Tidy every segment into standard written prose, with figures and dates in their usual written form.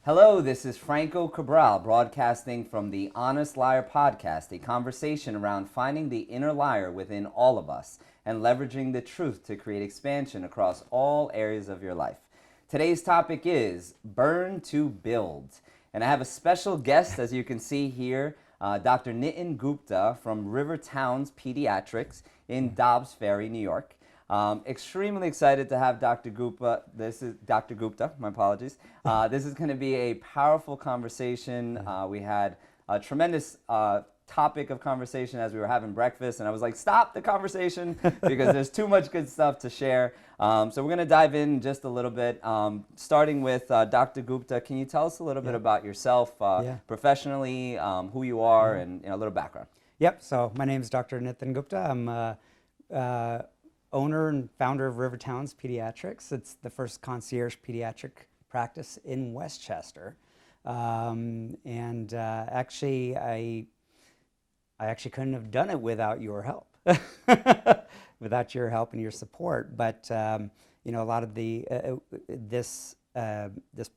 Hello, this is Franco.cabral broadcasting from the Honest Liar podcast, a conversation around finding the inner liar within all of us and leveraging the truth to create expansion across all areas of your life. Today's topic is Burn to Build. And I have a special guest, as you can see here, Dr. Nitin Gupta from Rivertowns Pediatrics in Dobbs Ferry, New York. Extremely excited to have Dr. Gupta. This is Dr. Gupta, my apologies. This is going to be a powerful conversation. We had a tremendous topic of conversation as we were having breakfast, and I was like, stop the conversation because there's too much good stuff to share. So we're going to dive in just a little bit, starting with Dr. Gupta. Can you tell us a little bit about yourself professionally, who you are, and a little background? Yep, so my name is Dr. Nitin Gupta. I'm owner and founder of Rivertowns Pediatrics. It's the first concierge pediatric practice in Westchester. Actually, I actually couldn't have done it without your help, without your help and your support. But a lot of this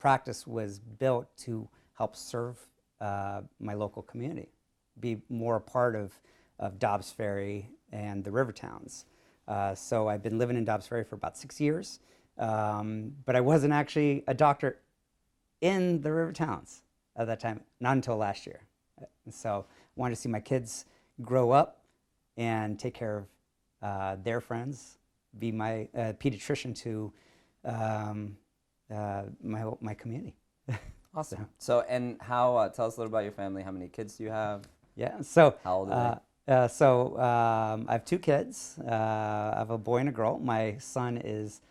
practice was built to help serve my local community, be more a part of Dobbs Ferry and the Rivertowns. So I've been living in Dobbs Ferry for about 6 years, but I wasn't actually a doctor in the Rivertowns at that time, not until last year. So I wanted to see my kids grow up and take care of their friends, be my pediatrician to my community. Awesome. So, and how, tell us a little about your family. How many kids do you have? Yeah, so how old are they? I have 2 kids. I have a boy and a girl. My son is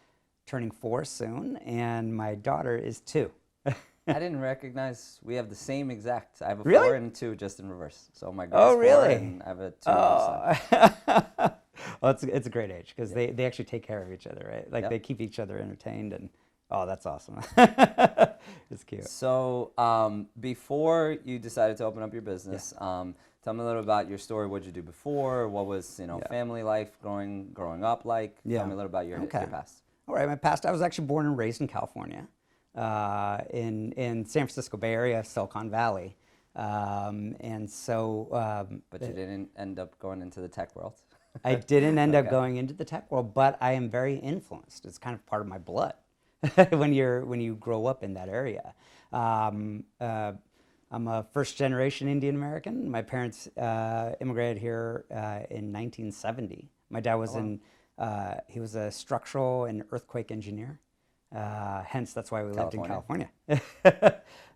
turning 4 soon, and my daughter is 2. I didn't recognize we have the same exact. I have a Really? 4 and 2 just in reverse. So my girl's 4 really? and I have a 2. Son. Well, it's a great age because they actually take care of each other, right? Like they keep each other entertained, and that's awesome. It's cute. So before you decided to open up your business, tell me a little about your story. What did you do before? What was family life growing up like? Tell me a little about your past. All right, my past. I was actually born and raised in California, in San Francisco Bay Area, Silicon Valley, and so. But you didn't end up going into the tech world. I didn't end up going into the tech world, but I am very influenced. It's kind of part of my blood when you grow up in that area. I'm a first-generation Indian American. My parents immigrated here in 1970. My dad was he was a structural and earthquake engineer. Hence, that's why we lived in California.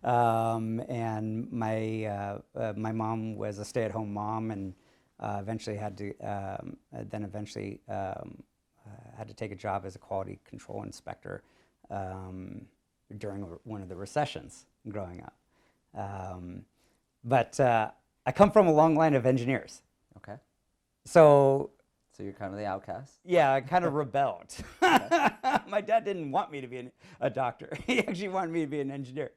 And my mom was a stay-at-home mom, and eventually had to take a job as a quality control inspector during one of the recessions growing up. But I come from a long line of engineers. Okay. So you're kind of the outcast? Yeah, I kind of rebelled. My dad didn't want me to be a doctor. He actually wanted me to be an engineer.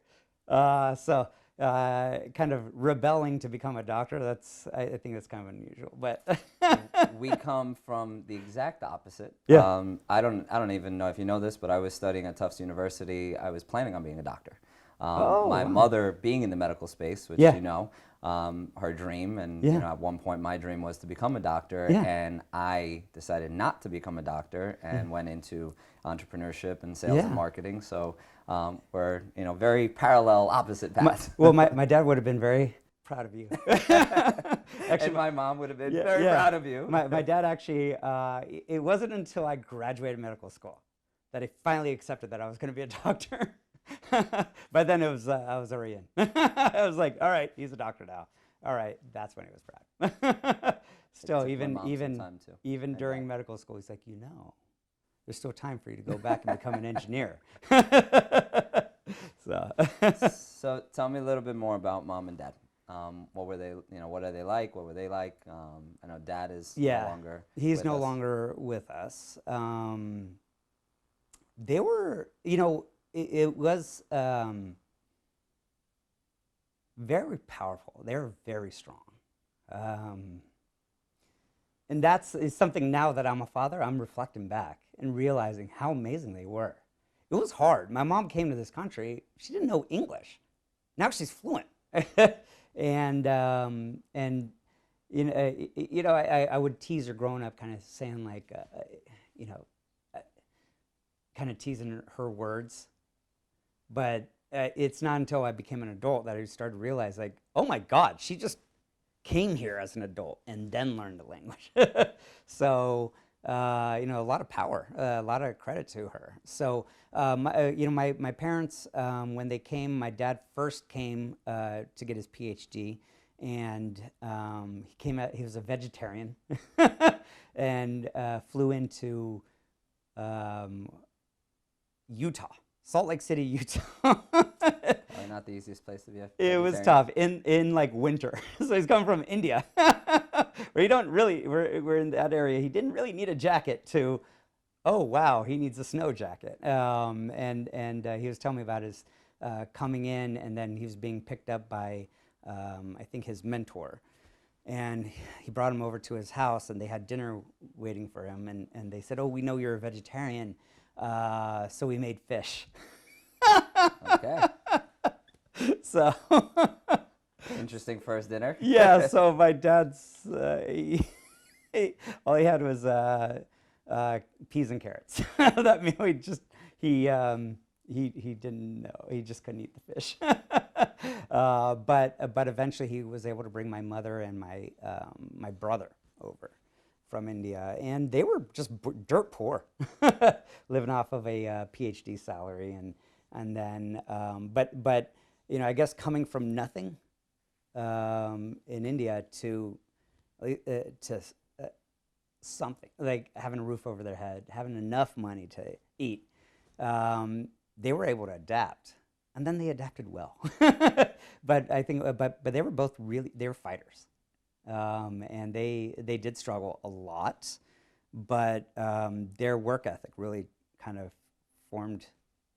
So kind of rebelling to become a doctor, I think that's kind of unusual. But we come from the exact opposite. Yeah. I don't even know if you know this, but I was studying at Tufts University. I was planning on being a doctor. My mother being in the medical space, which her dream, and at one point my dream was to become a doctor, and I decided not to become a doctor and went into entrepreneurship and sales and marketing. So we're very parallel, opposite paths. My dad would have been very proud of you. Actually, and my mom would have been very proud of you. My dad actually, it wasn't until I graduated medical school that he finally accepted that I was going to be a doctor. By then I was already in. I was like, all right, he's a doctor now. All right, that's when he was proud. Still, even during medical school, he's like, there's still time for you to go back and become an engineer. So tell me a little bit more about mom and dad. What were they? What are they like? What were they like? I know dad is no longer. He's no longer with us. They were, it was very powerful. They're very strong. And is something now that I'm a father, I'm reflecting back and realizing how amazing they were. it was hard. My mom came to this country. She didn't know English. Now she's fluent. And I would tease her growing up, kind of saying like, kind of teasing her words. But it's not until I became an adult that I started to realize, like, oh my God, she just came here as an adult and then learned the language. So, a lot of power, a lot of credit to her. So, my parents, when they came, my dad first came to get his PhD, and he was a vegetarian, and flew into Utah, Salt Lake City, Utah. Probably not the easiest place to be a It was vegetarian. tough in like winter. So he's coming from India, where you don't really, we're in that area. He didn't really need a jacket to, oh wow, he needs a snow jacket. And he was telling me about his coming in, and then he was being picked up by, I think, his mentor. And he brought him over to his house, and they had dinner waiting for him. And they said, oh, we know you're a vegetarian, so we made fish. Okay. So Interesting first dinner. yeah, so my dad's all he had was peas and carrots. That meal he didn't know, he just couldn't eat the fish. But eventually he was able to bring my mother and my brother over from India, and they were just dirt poor, living off of a PhD salary, and then but I guess coming from nothing in India to something, like having a roof over their head, having enough money to eat, they were able to adapt, and then they adapted well. But I think, but they were both they were fighters, and they did struggle a lot, but their work ethic really kind of formed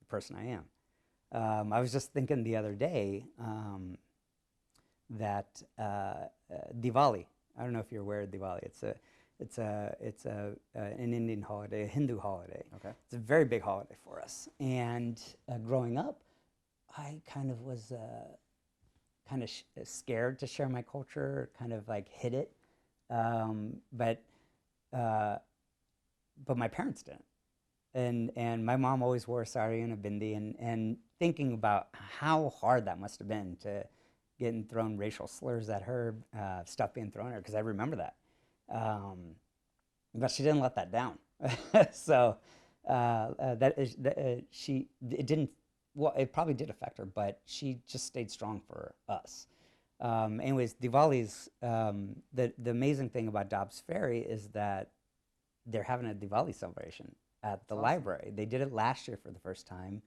the person I am. I was just thinking the other day that Diwali. I don't know if you're aware of Diwali. It's an Indian holiday, a Hindu holiday. Okay. It's a very big holiday for us. And growing up, I kind of was scared to share my culture, kind of like hid it, but my parents didn't. And my mom always wore a sari and a bindi, and thinking about how hard that must have been to getting thrown racial slurs at her, stuff being thrown at her, because I remember that. But she didn't let that down. So it probably did affect her, but she just stayed strong for us. Anyways, Diwali's, the amazing thing about Dobbs Ferry is that they're having a Diwali celebration at the library. They did it last year for the first time.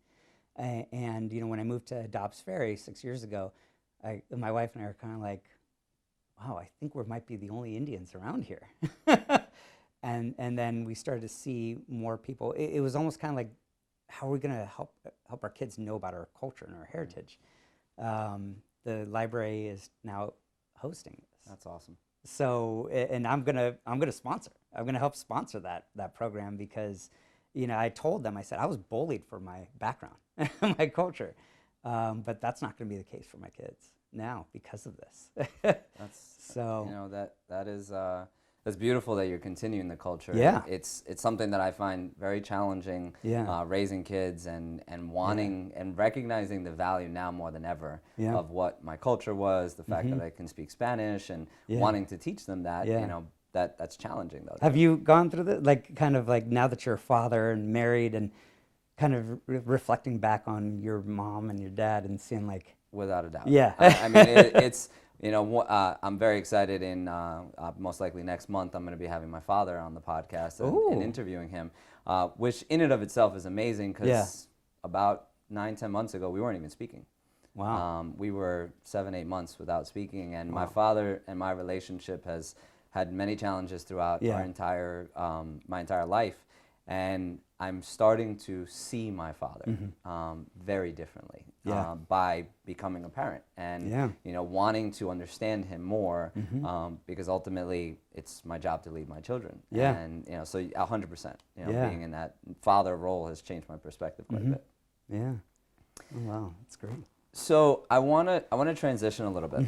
And when I moved to Dobbs Ferry 6 years ago, my wife and I were kind of like, wow, I think we might be the only Indians around here. And then we started to see more people. It was almost kind of like, how are we going to help our kids know about our culture and our heritage? The library is now hosting this. That's awesome. So, and I'm gonna sponsor. I'm gonna help sponsor that program, because, I told them, I said I was bullied for my background, my culture, but that's not gonna be the case for my kids now because of this. That's so that's beautiful that you're continuing the culture. Yeah. It's something that I find very challenging. Yeah. Raising kids and wanting and recognizing the value now more than ever of what my culture was, the fact that I can speak Spanish, and wanting to teach them that. That's challenging though. Have you gone through kind of like now that you're a father and married, and kind of reflecting back on your mom and your dad and seeing like? Without a doubt. Yeah. I mean, it's. I'm very excited. Most likely next month, I'm going to be having my father on the podcast and interviewing him, which in and of itself is amazing, because about 9-10 months ago, we weren't even speaking. Wow. We were 7-8 months without speaking, and my father and my relationship has had many challenges throughout my entire life. and I'm starting to see my father very differently by becoming a parent and wanting to understand him more because ultimately it's my job to lead my children. And so 100%, being in that father role has changed my perspective quite a bit. Yeah. Oh, wow, that's great. So I want to transition a little bit.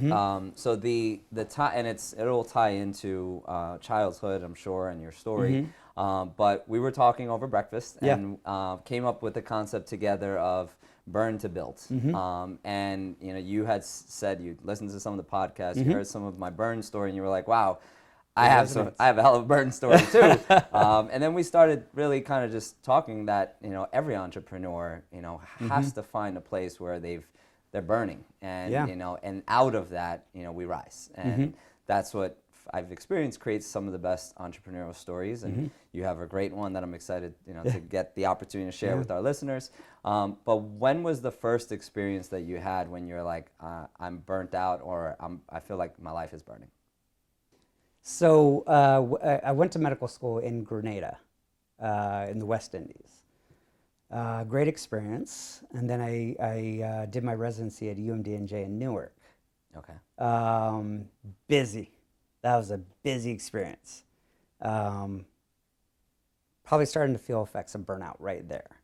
So the tie, and it'll tie into childhood, I'm sure, and your story. But we were talking over breakfast and came up with the concept together of burn to build. And you had said you listened to some of the podcasts, you heard some of my burn story, and you were like, "Wow, I have a hell of a burn story too." And then we started really kind of just talking that every entrepreneur has to find a place where they're burning, and and out of that we rise, and that's what I've experienced creates some of the best entrepreneurial stories, and you have a great one that I'm excited to get the opportunity to share with our listeners. But when was the first experience that you had when you're like, I'm burnt out, or I feel like my life is burning? So I went to medical school in Grenada, in the West Indies. Great experience, and then I did my residency at UMD&J in Newark. Okay. Busy. That was a busy experience. Probably starting to feel effects of burnout right there.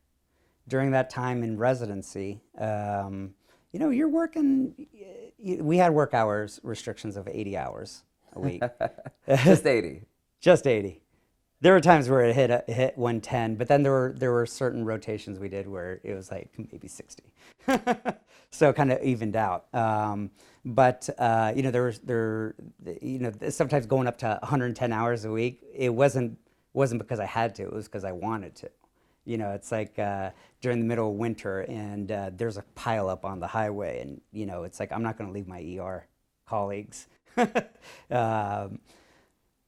During that time in residency, you're working. We had work hours restrictions of 80 hours a week. Just 80. Just 80. There were times where it hit 110, but then there were certain rotations we did where it was like maybe 60. So kind of evened out. But sometimes going up to 110 hours a week, it wasn't because I had to, it was because I wanted to. It's like during the middle of winter and there's a pile up on the highway, and it's like I'm not going to leave my ER colleagues.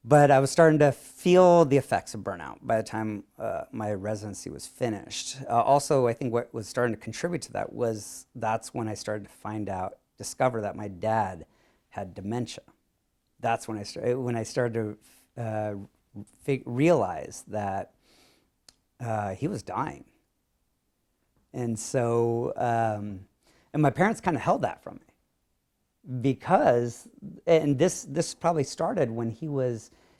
But I was starting to feel the effects of burnout by the time my residency was finished. Also, I think what was starting to contribute to that was that's when I started to discover that my dad had dementia. That's when I started to realize that he was dying. And so, and my parents kind of held that from me. Because, and this probably started when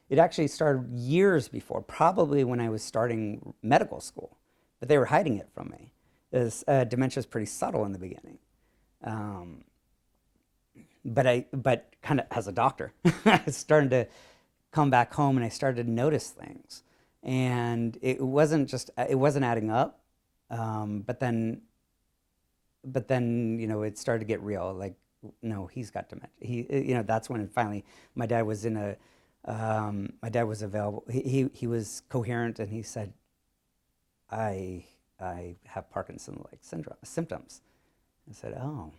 it actually started years before, probably when I was starting medical school, but they were hiding it from me. Dementia is pretty subtle in the beginning. But kind of as a doctor, I started to come back home and I started to notice things, and it wasn't adding up. But then it started to get real. Like, no, he's got dementia. That's when finally my dad was available. He was coherent, and he said, I have Parkinson-like symptoms. I said, oh.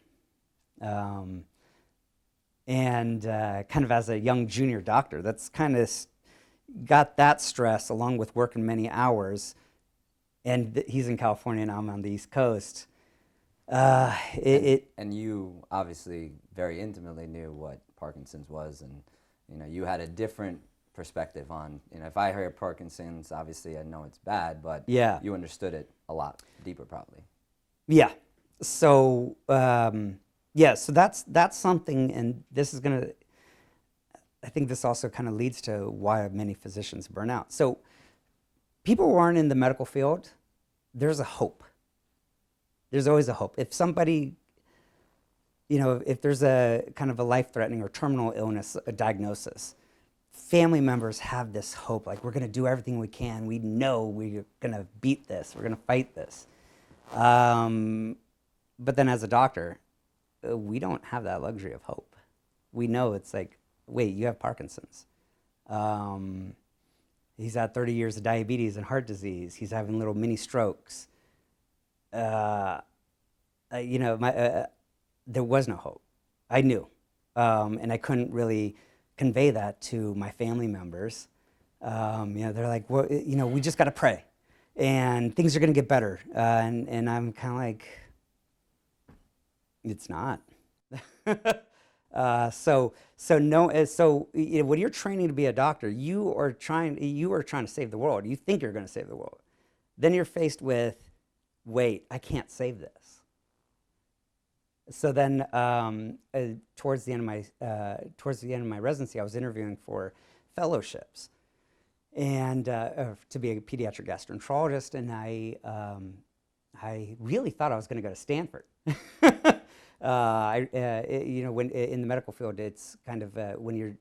And kind of as a young junior doctor, that's kind of got that stress along with working many hours. And he's in California and I'm on the East Coast. And you obviously very intimately knew what Parkinson's was, and you had a different perspective on, if I hear Parkinson's, obviously I know it's bad, but you understood it a lot deeper probably. Yeah. So so that's something, and this is I think this also kind of leads to why many physicians burn out. So people who aren't in the medical field, there's a hope. There's always a hope. If somebody, if there's a kind of a life-threatening or terminal illness, a diagnosis, family members have this hope, like, we're going to do everything we can. We know we're going to beat this. We're going to fight this. But then as a doctor, we don't have that luxury of hope. We know it's like, wait, you have Parkinson's. He's had 30 years of diabetes and heart disease. He's having little mini strokes. There was no hope. I knew, and I couldn't really convey that to my family members. They're like, well, we just got to pray, and things are going to get better. And I'm kind of like, it's not. When you're training to be a doctor, you are trying to save the world. You think you're going to save the world. Then you're faced with, wait, I can't save this. So then, towards the end of my residency, I was interviewing for fellowships, and to be a pediatric gastroenterologist, and I really thought I was going to go to Stanford. When in the medical field, it's kind of when you're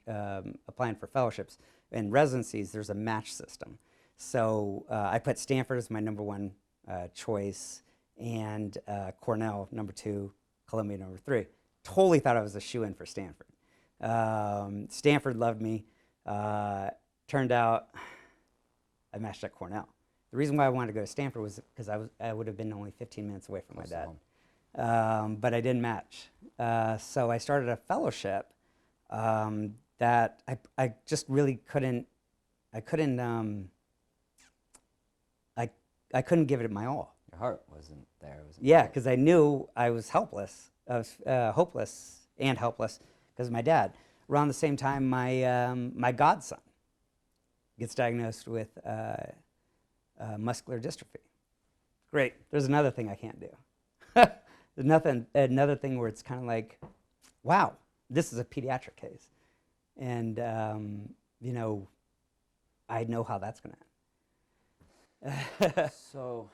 applying for fellowships and residencies, there's a match system. So I put Stanford as my number one choice, and Cornell number two, Columbia number three. Totally thought I was a shoo-in for Stanford. Stanford loved me. Turned out I matched at Cornell. The reason why I wanted to go to Stanford was because I would have been only 15 minutes away from my dad. But I didn't match. So I started a fellowship that I just really couldn't give it my all. Your heart wasn't there. Yeah, because I knew I was helpless. I was hopeless and helpless because of my dad. Around the same time, my godson gets diagnosed with muscular dystrophy. Great. There's another thing I can't do. There's another thing where it's kind of like, wow, this is a pediatric case. And, I know how that's going to end. So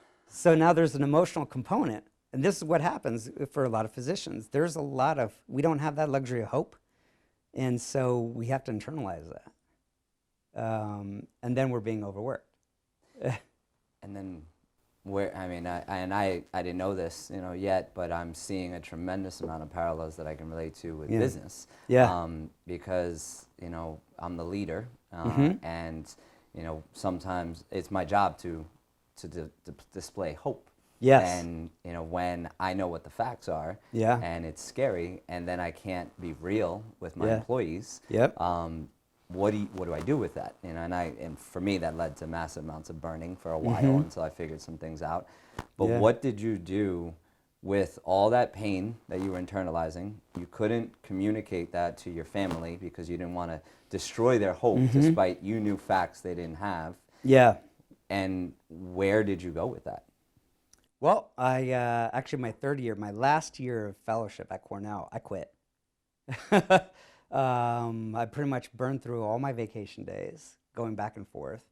now there's an emotional component. And this is what happens for a lot of physicians. We don't have that luxury of hope. And so we have to internalize that. And then we're being overworked. And then I didn't know this, yet, but I'm seeing a tremendous amount of parallels that I can relate to with business. Yeah. Because, I'm the leader, and, sometimes it's my job to display hope. Yes. And, when I know what the facts are, Yeah. and it's scary, and then I can't be real with my employees. Yep. What do I do with that? And for me, that led to massive amounts of burning for a while until I figured some things out. But what did you do with all that pain that you were internalizing? You couldn't communicate that to your family because you didn't want to destroy their hope, despite you knew facts they didn't have. Yeah. And where did you go with that? Well, I actually my last year of fellowship at Cornell, I quit. I pretty much burned through all my vacation days going back and forth,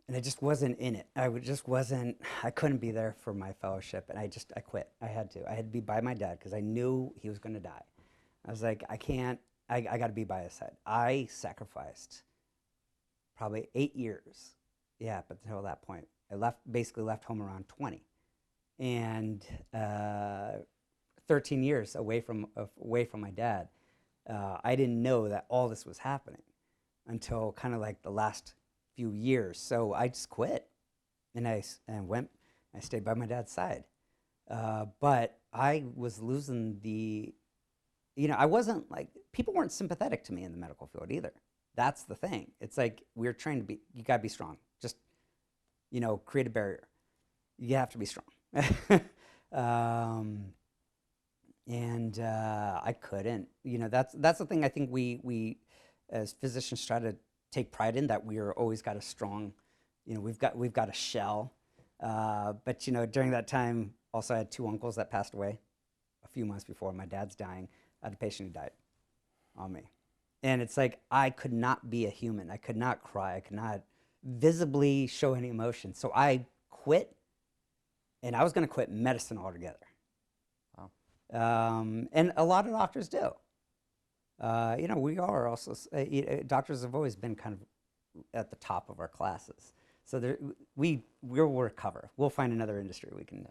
and I just wasn't in it. I couldn't be there for my fellowship, and I quit. I had to be by my dad because I knew he was going to die. I was like, I got to be by his side. I sacrificed probably 8 years. Yeah, but until that point, I basically left home around 20, and 13 years away from my dad. I didn't know that all this was happening until kind of like the last few years. So I just quit, and I stayed by my dad's side. But I was losing I wasn't like, people weren't sympathetic to me in the medical field either. That's the thing. It's like we're trained to you gotta be strong. Just, create a barrier. You have to be strong. And I couldn't. That's the thing I think we as physicians try to take pride in, that we are always got a strong, we've got a shell. But during that time, also I had 2 uncles that passed away a few months before my dad's dying. I had a patient who died on me. And it's like I could not be a human. I could not cry. I could not visibly show any emotion. So I quit, and I was going to quit medicine altogether. And a lot of doctors do. We are also, doctors have always been kind of at the top of our classes. So we'll recover. We'll find another industry we can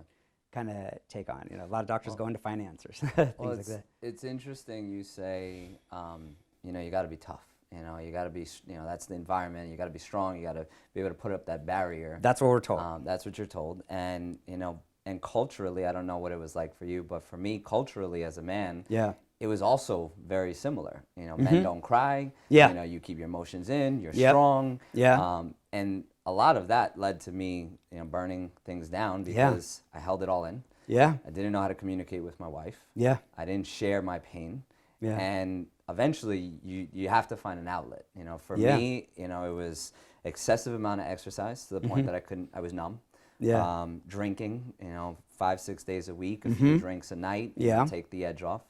kind of take on. A lot of doctors go into finance or things like that. It's interesting you say, you got to be tough. You got to be, that's the environment. You got to be strong. You got to be able to put up that barrier. That's what we're told. That's what you're told. And, and culturally, I don't know what it was like for you, but for me, culturally as a man, it was also very similar. Men don't cry. Yeah. You keep your emotions in. You're Yep. strong. Yeah. And a lot of that led to me, burning things down because I held it all in. Yeah. I didn't know how to communicate with my wife. Yeah. I didn't share my pain. Yeah. And eventually you have to find an outlet. For Yeah. me, it was excessive amount of exercise to the point that I was numb. Yeah. Drinking, 5-6 days a week, a few drinks a night, Yeah. take the edge off.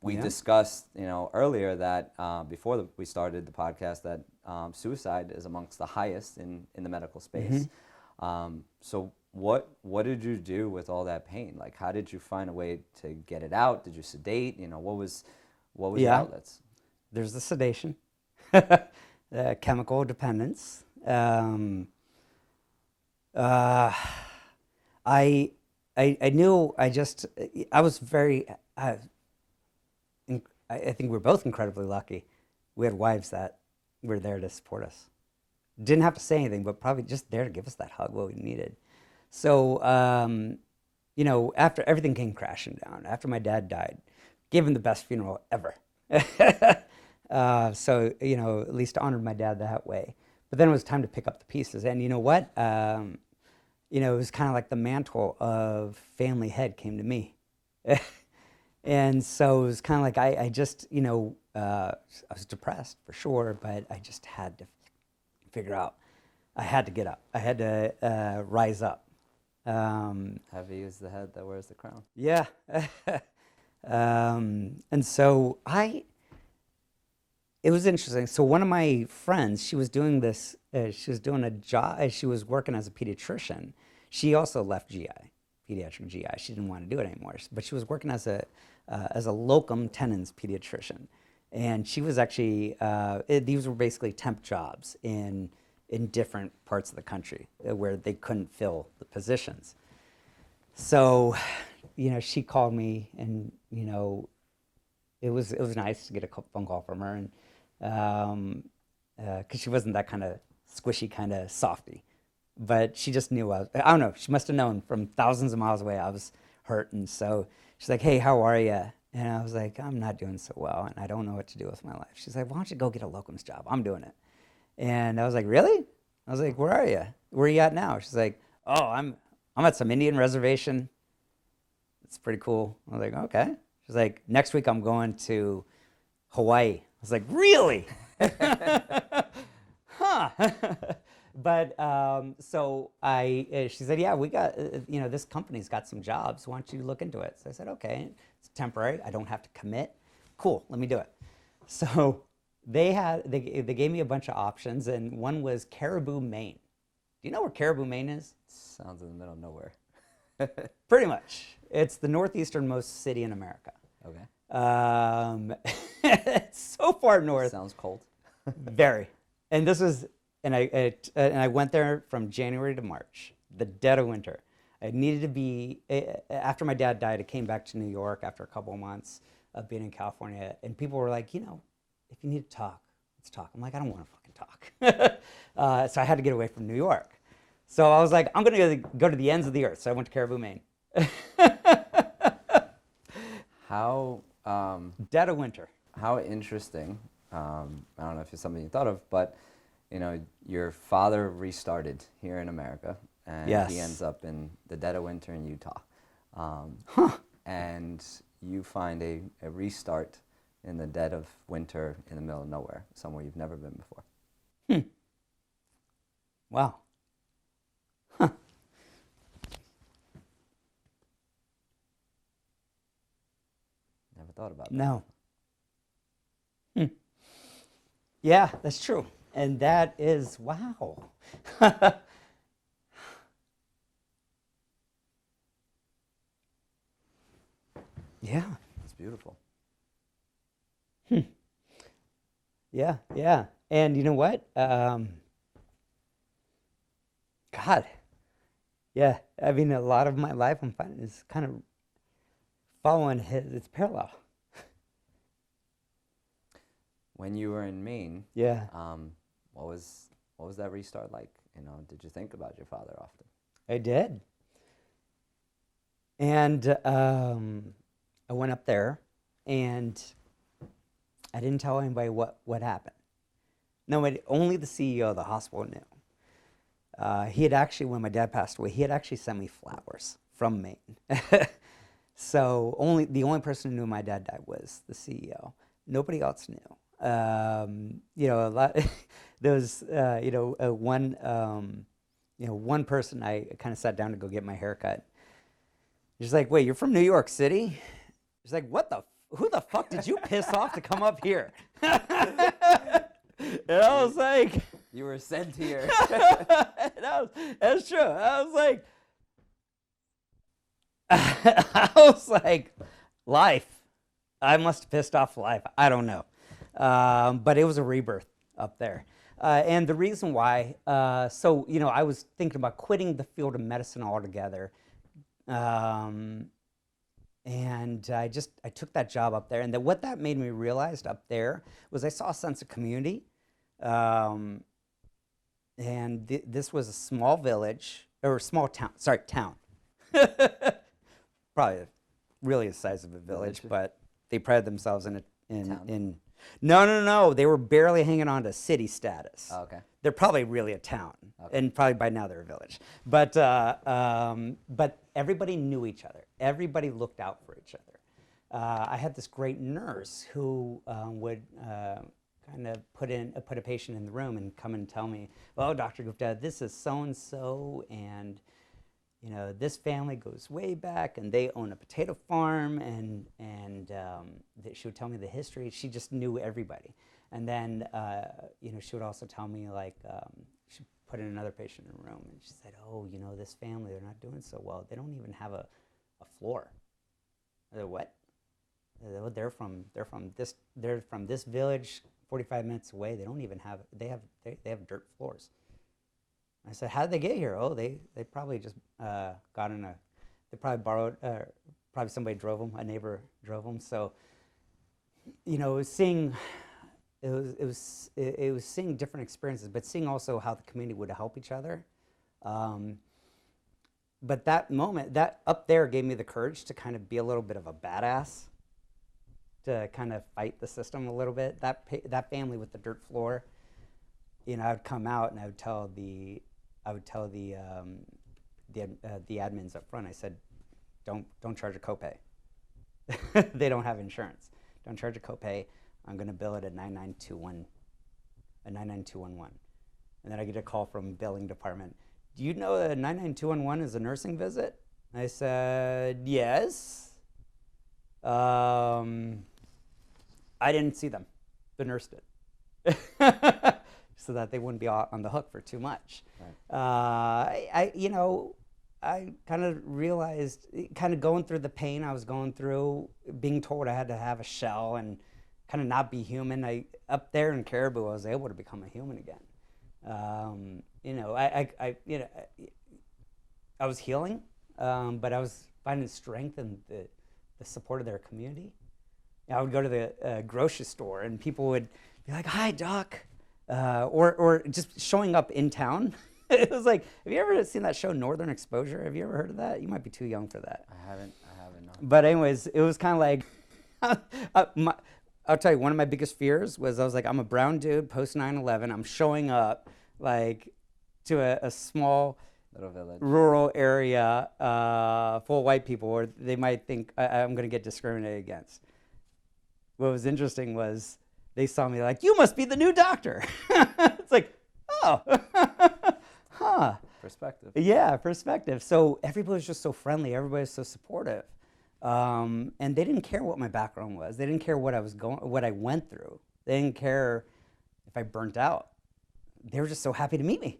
We Yeah. discussed, earlier that before we started the podcast that suicide is amongst the highest in the medical space. So what did you do with all that pain? Like, how did you find a way to get it out? Did you sedate? What was your Yeah. outlets? There's the sedation, chemical dependence. I knew I was very, I think we're both incredibly lucky. We had wives that were there to support us. Didn't have to say anything, but probably just there to give us that hug what we needed. So, after everything came crashing down, after my dad died, gave him the best funeral ever. So, at least honored my dad that way. But then it was time to pick up the pieces. And you know what? It was kind of like the mantle of family head came to me. And so it was kind of like I just, I was depressed for sure, but I just had to figure out, I had to get up. I had to rise up. Heavy is the head that wears the crown. Yeah. And so it was interesting. So one of my friends, she was doing this, she was doing a job, she was working as a pediatrician. She also left GI, pediatric GI. She didn't want to do it anymore, but she was working as a locum tenens pediatrician. And she was actually, these were basically temp jobs in different parts of the country where they couldn't fill the positions. So, she called me and, it was nice to get a phone call from her, and because she wasn't that kind of squishy kind of softy, but she just knew I don't know, she must have known from thousands of miles away I was hurt. And so she's like, "Hey, how are you?" And I was like, "I'm not doing so well, and I don't know what to do with my life." She's like, "Why don't you go get a locums job? I'm doing it." And I was like, "Really?" I was like, "Where are you? Where are you at now?" She's like, "Oh, I'm at some Indian reservation. It's pretty cool." I was like, "Okay." She's like, "Next week I'm going to Hawaii." I was like, "Really?" Huh. But so she said, "Yeah, we got, this company's got some jobs. Why don't you look into it?" So I said, "Okay, it's temporary. I don't have to commit. Cool, let me do it." So they gave me a bunch of options, and one was Caribou, Maine. Do you know where Caribou, Maine is? Sounds in the middle of nowhere. Pretty much. It's the northeasternmost city in America. Okay. It's so far north. Sounds cold. Very. And this was, and I went there from January to March, the dead of winter. I needed to be, after my dad died, I came back to New York after a couple of months of being in California, and people were like, if you need to talk, let's talk. I'm like, I don't want to fucking talk. So I had to get away from New York. So I was like, I'm going to go to the ends of the earth. So I went to Caribou, Maine. How dead of winter. How interesting. I don't know if it's something you thought of, but your father restarted here in America, and Yes. he ends up in the dead of winter in Utah. And you find a restart in the dead of winter in the middle of nowhere, somewhere you've never been before. Wow. Huh. Never thought about that. No. Yeah, that's true. And that is, wow. Yeah. It's beautiful. Yeah, yeah. And you know what? God. Yeah. I mean, a lot of my life I'm finding is kind of following it's parallel. When you were in Maine, Yeah. what was that restart like? Did you think about your father often? I did. And I went up there, and I didn't tell anybody what happened. Nobody, only the CEO of the hospital knew. He had actually, when my dad passed away, he had actually sent me flowers from Maine. So the only person who knew my dad died was the CEO. Nobody else knew. A lot. There was, one person I kind of sat down to go get my haircut. She's like, "Wait, you're from New York City?" She's like, who the fuck did you piss off to come up here? And I was like, you were sent here. That's true. I was like, life. I must have pissed off life. I don't know. But it was a rebirth up there. And the reason why, I was thinking about quitting the field of medicine altogether. And I took that job up there. And what that made me realize up there was I saw a sense of community. This was a small village, or a small town, town. Probably really the size of a village, but they prided themselves in No. They were barely hanging on to city status. Oh, okay. They're probably really a town, and probably by now they're a village. But everybody knew each other. Everybody looked out for each other. I had this great nurse who would kind of put a patient in the room and come and tell me, "Well, Dr. Gupta, this is so and so, and this family goes way back, and they own a potato farm," and she would tell me the history. She just knew everybody. And then, she would also tell me, she put in another patient in a room, and she said, "Oh, this family, they're not doing so well. They don't even have a floor." I said, "What?" They're from this village, 45 minutes away. They don't even have, they have dirt floors. I said, "How did they get here?" "Oh, they probably just got in they probably borrowed, probably somebody drove them, a neighbor drove them." So, it was seeing different experiences, but seeing also how the community would help each other. But that moment, that up there gave me the courage to kind of be a little bit of a badass, to kind of fight the system a little bit. That family with the dirt floor, I would come out and I would tell the admins up front. I said, don't charge a copay. They don't have insurance. Don't charge a copay. I'm going to bill it at 99211. And then I get a call from billing department. "Do you know that 99211 is a nursing visit?" I said, "Yes." I didn't see them. The nurse did. So that they wouldn't be on the hook for too much. Right. I kind of realized, kind of going through the pain I was going through, being told I had to have a shell and kind of not be human. Up there in Caribou, I was able to become a human again. I was healing, but I was finding strength in the support of their community. I would go to the grocery store and people would be like, "Hi, Doc," or just showing up in town. It was like, have you ever seen that show Northern Exposure? Have you ever heard of that? You might be too young for that. I haven't. No. But anyways, it was kind of like, I'll tell you, one of my biggest fears was I was like, I'm a brown dude post 9/11. I'm showing up to a small little village, rural area full of white people, where they might think I'm going to get discriminated against. What was interesting was they saw me like, "You must be the new doctor." It's like, oh, huh. Perspective. Yeah, perspective. So everybody was just so friendly. Everybody was so supportive. And they didn't care what my background was. They didn't care what I went through. They didn't care if I burnt out. They were just so happy to meet me.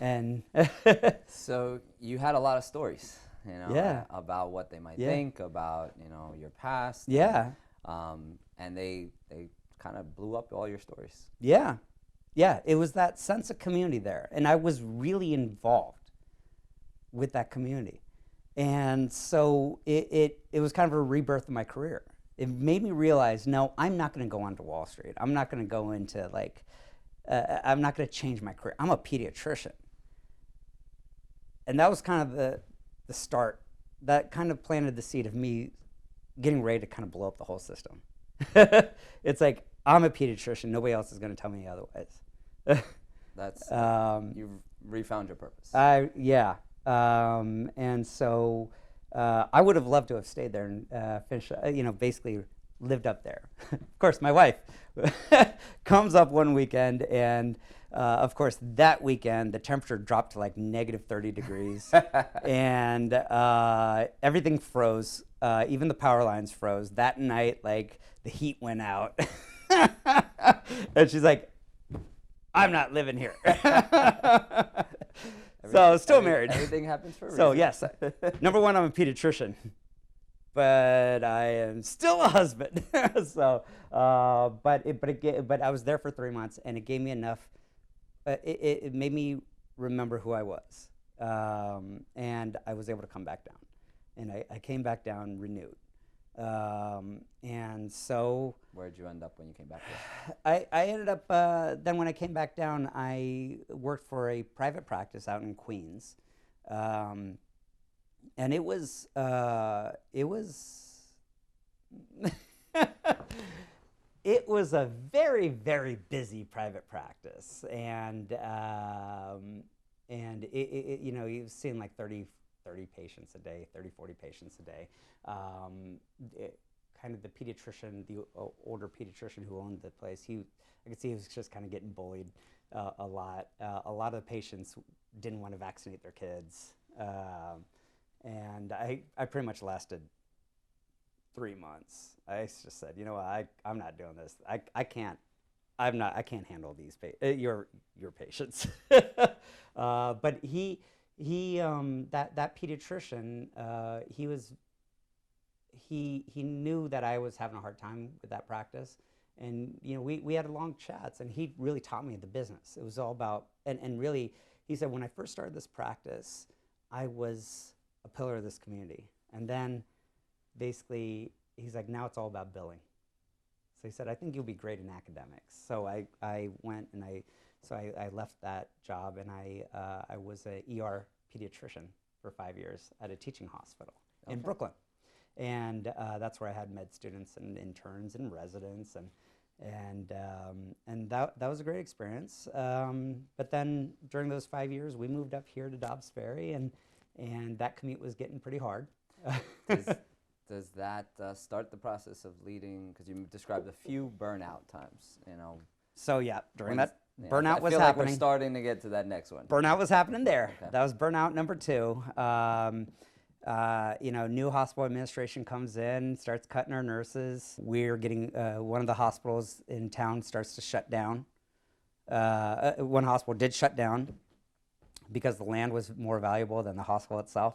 And so you had a lot of stories, about what they might think, about, your past. Yeah. And they kind of blew up all your stories. Yeah. Yeah, it was that sense of community there. And I was really involved with that community. And so it was kind of a rebirth of my career. It made me realize, no, I'm not going to go onto Wall Street. I'm not going to go into I'm not going to change my career. I'm a pediatrician. And that was kind of the start. That kind of planted the seed of me getting ready to kind of blow up the whole system. It's like, I'm a pediatrician. Nobody else is going to tell me otherwise. That's, you've refound your purpose. Yeah. And so I would have loved to have stayed there and finished, basically lived up there. Of course, my wife comes up one weekend, and of course, that weekend, the temperature dropped to like negative 30 degrees, and everything froze. Even the power lines froze. That night, like, the heat went out. And she's like, I'm not living here. So still married. Everything happens for a reason. So yes, number one, I'm a pediatrician, but I am still a husband. So, but I was there for 3 months, and it gave me enough. It made me remember who I was, and I was able to come back down, and I came back down renewed. And so, where'd you end up when you came back here? I ended up, then when I came back down, I worked for a private practice out in Queens. And it was it was a very, very busy private practice. And you was seeing like 30 patients a day, 30, 40 patients a day. Kind of the pediatrician, the older pediatrician who owned the place, I could see he was just kind of getting bullied a lot. A lot of the patients didn't want to vaccinate their kids. And I pretty much lasted 3 months. I just said, I'm not doing this. I can't handle these your patients. But he that pediatrician, he knew that I was having a hard time with that practice, and we had long chats, and he really taught me the business. It was all about, and really, he said, when I first started this practice, I was a pillar of this community, and then basically he's like, now it's all about billing. So he said, I think you'll be great in academics. So I went and I left that job, and I was a ER pediatrician for 5 years at a teaching hospital in Brooklyn. And that's where I had med students and interns and residents, and that was a great experience. But then during those 5 years, we moved up here to Dobbs Ferry, and that commute was getting pretty hard. Does that start the process of leading? Because you described a few burnout times, So yeah, during that burnout was happening. Like we're starting to get to that next one. Burnout was happening there. Okay. That was burnout number 2. New hospital administration comes in, starts cutting our nurses. We're getting, one of the hospitals in town starts to shut down. One hospital did shut down because the land was more valuable than the hospital itself.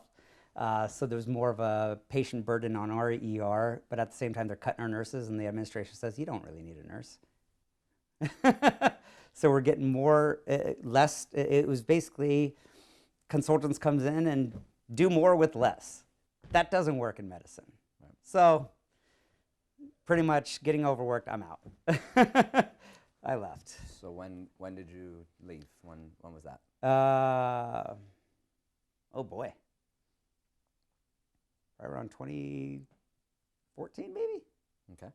So there's more of a patient burden on our ER, but at the same time they're cutting our nurses, and the administration says, you don't really need a nurse. So we're getting less. It was basically consultants comes in and do more with less. That doesn't work in medicine. Right. So pretty much getting overworked, I'm out. I left. So when did you leave? When was that? Oh boy. Right around 2014 maybe? Okay.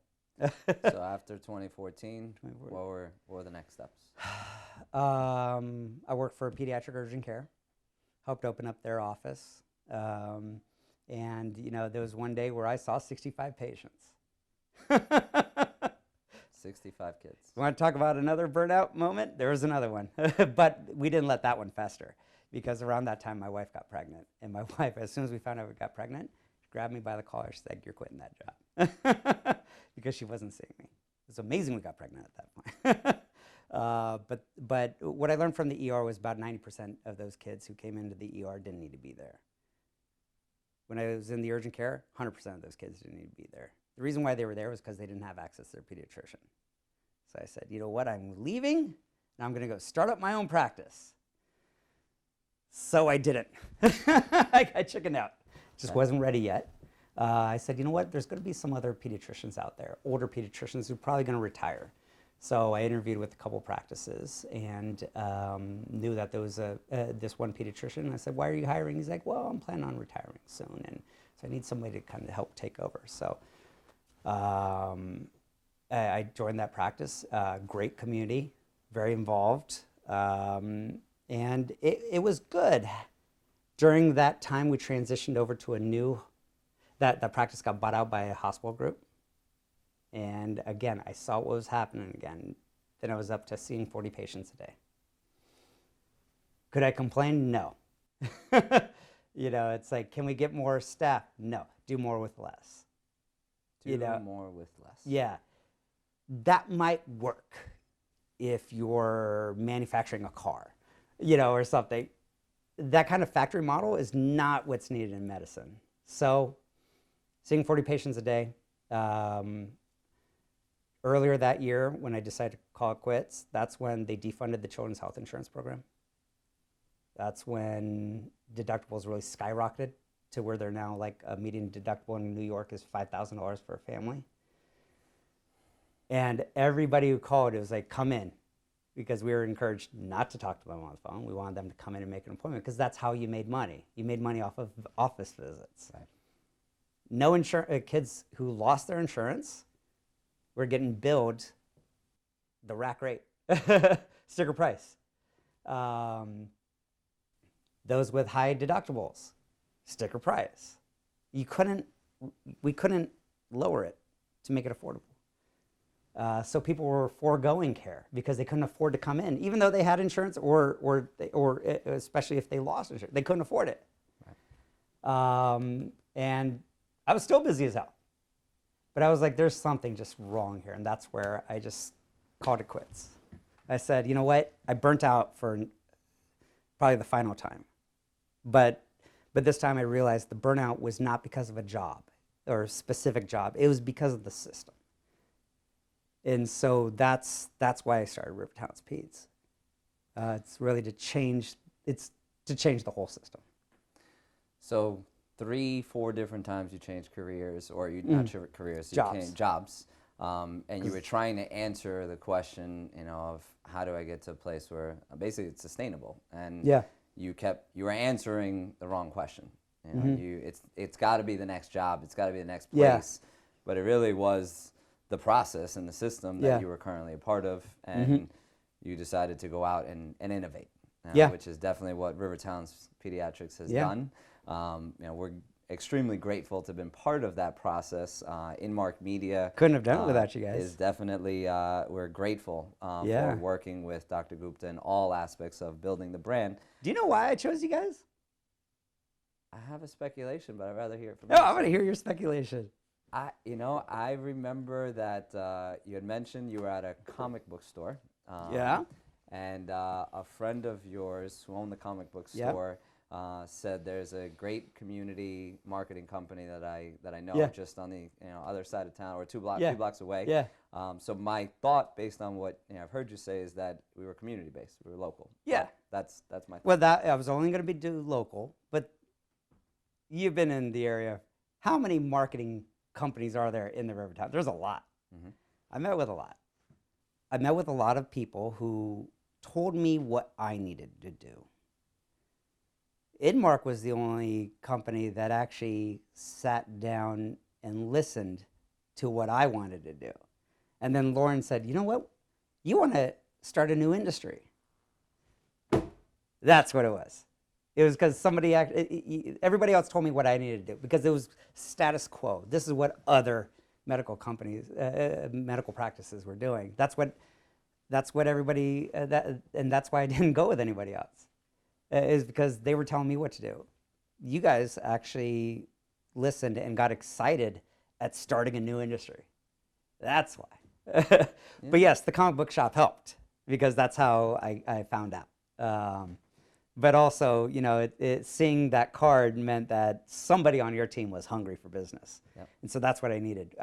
So after 2014, what were the next steps? I worked for pediatric urgent care, helped open up their office. And there was one day where I saw 65 patients. 65 kids. You want to talk about another burnout moment? There was another one. But we didn't let that one fester, because around that time my wife got pregnant. And my wife, as soon as we found out we got pregnant, she grabbed me by the collar. She said, you're quitting that job. Because she wasn't seeing me. It was amazing we got pregnant at that point. But what I learned from the ER was about 90% of those kids who came into the ER didn't need to be there. When I was in the urgent care, 100% of those kids didn't need to be there. The reason why they were there was because they didn't have access to their pediatrician. So I said, you know what, I'm leaving, and I'm going to go start up my own practice. So I didn't. I chickened out. Just wasn't ready yet. I said, you know what, there's going to be some other pediatricians out there, older pediatricians who are probably going to retire. So I interviewed with a couple practices, and knew that there was this one pediatrician. I said, why are you hiring? He's like, well, I'm planning on retiring soon, and so I need somebody to kind of help take over. So I joined that practice. Great community, very involved, and it was good. During that time, we transitioned over to a new that practice got bought out by a hospital group. And again, I saw what was happening again. Then I was up to seeing 40 patients a day. Could I complain? No. You know, it's like, can we get more staff? No. Do more with less. Do more with less. Yeah. That might work if you're manufacturing a car, you know, or something. That kind of factory model is not what's needed in medicine. So, seeing 40 patients a day. Earlier that year, when I decided to call it quits, that's when they defunded the Children's Health Insurance Program. That's when deductibles really skyrocketed to where they're now like a median deductible in New York is $5,000 for a family. And everybody who called, it was like, come in. Because we were encouraged not to talk to them on the phone. We wanted them to come in and make an appointment because that's how you made money. You made money off of office visits. Right. No kids who lost their insurance were getting billed the rack rate, sticker price. Those with high deductibles, sticker price. We couldn't lower it to make it affordable. So people were foregoing care because they couldn't afford to come in, even though they had insurance, or especially if they lost insurance, they couldn't afford it. Right. And I was still busy as hell, but I was like, "There's something just wrong here," and that's where I just called it quits. I said, "You know what? I burnt out for probably the final time, but this time I realized the burnout was not because of a job or a specific job; it was because of the system." And so that's why I started Rivertowns Peds. It's really to change the whole system. So 3-4 different times you changed careers, or you not your careers, you changed jobs, and you were trying to answer the question, you know, of how do I get to a place where basically it's sustainable, and you were answering the wrong question. You know, it's got to be the next job, it's got to be the next place, but it really was the process and the system that you were currently a part of, and you decided to go out and innovate, which is definitely what Rivertowns Pediatrics has done. You know, we're extremely grateful to have been part of that process. Inmark Media couldn't have done it without you guys. Is definitely we're grateful for working with Dr. Gupta in all aspects of building the brand. Do you know why I chose you guys? I have a speculation, but I'd rather hear it from you. you. I want to hear your speculation. I remember that you had mentioned you were at a comic book store. And a friend of yours who owned the comic book store said there's a great community marketing company that I know just on the other side of town, or two blocks away. So my thought, based on what I've heard you say, is that we were community based, we were local. That's my thought. Well, that I was only going to do local, but you've been in the area. How many marketing companies are there in the Rivertown? There's a lot. I met with a lot. I met with a lot of people who told me what I needed to do. Inmark was the only company that actually sat down and listened to what I wanted to do. And then Lauren said, "You know what? You want to start a new industry." That's what it was. It was because everybody else told me what I needed to do, because it was status quo. This is what other medical companies, medical practices were doing. That's what everybody, and that's why I didn't go with anybody else, is because they were telling me what to do. You guys actually listened and got excited at starting a new industry. That's why. But yes, the comic book shop helped, because that's how I found out. But also, seeing that card meant that somebody on your team was hungry for business. And so that's what I needed.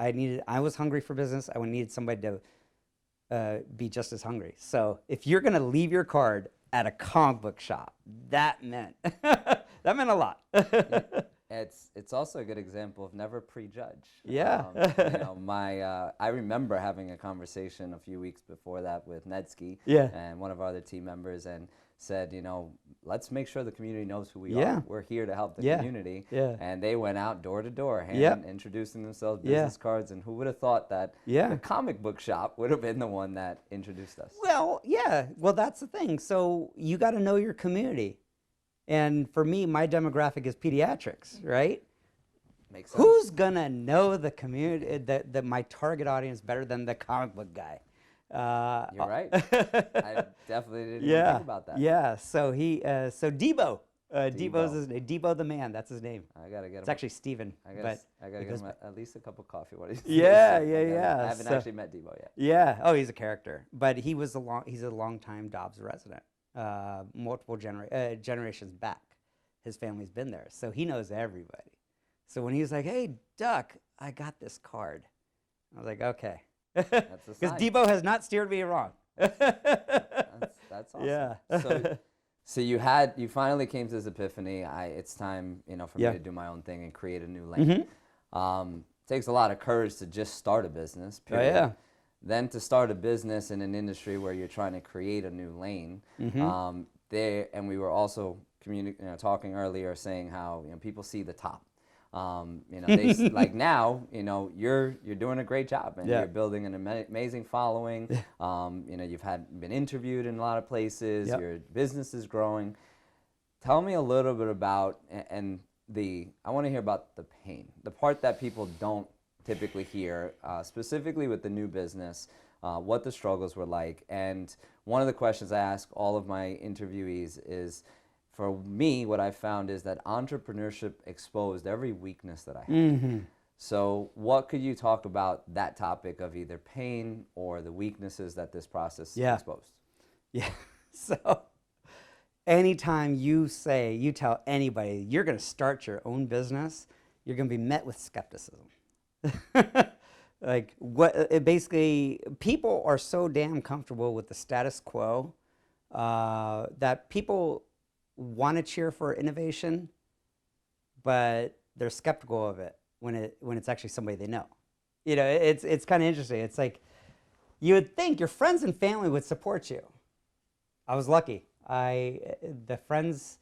I was hungry for business. I needed somebody to be just as hungry. So if you're going to leave your card at a comic book shop, that meant a lot. It's also a good example of never prejudge. I remember having a conversation a few weeks before that with Nedsky and one of our other team members, and said, let's make sure the community knows who we are. We're here to help the community. And they went out door to door, introducing themselves, business cards, and who would have thought that the comic book shop would have been the one that introduced us? Well, that's the thing. So you got to know your community. And for me, my demographic is pediatrics, right? Makes sense. Who's gonna know the community, my target audience better than the comic book guy? You're right. I definitely didn't even think about that. Yeah. So Debo. Debo's Debo. his name. Debo the man. That's his name. I gotta get It's him. actually Steven. I gotta But get him at least a cup of coffee. What he's Yeah, saying. I haven't So- actually met Debo yet. Yeah. Oh, he's a character. But he's a long-time Dobbs resident, multiple generations back. His family's been there, so he knows everybody. So when he was like, "Hey, Duck, I got this card," I was like, "Okay," That's a because sign. Debo has not steered me wrong. That's awesome. Yeah. So you finally came to this epiphany. It's time, for me Yeah. to do my own thing and create a new lane. Takes a lot of courage to just start a business. Oh, Period. yeah. Then to start a business in an industry where you're trying to create a new lane. And we were also talking earlier, saying how people see the top. They like now. You're doing a great job, and Yeah. you're building an amazing following. You've been interviewed in a lot of places. Yep. Your business is growing. Tell me a little bit about I want to hear about the pain, the part that people don't typically hear, specifically with the new business, what the struggles were like. And one of the questions I ask all of my interviewees is, for me, what I found is that entrepreneurship exposed every weakness that I had. So what could you talk about that topic of either pain or the weaknesses that this process exposed? Yeah. So anytime you tell anybody you're going to start your own business, you're going to be met with skepticism. Basically, people are so damn comfortable with the status quo that people want to cheer for innovation, but they're skeptical of it when it's actually somebody they know. It's kind of interesting. It's like you would think your friends and family would support you. I was lucky. The friends,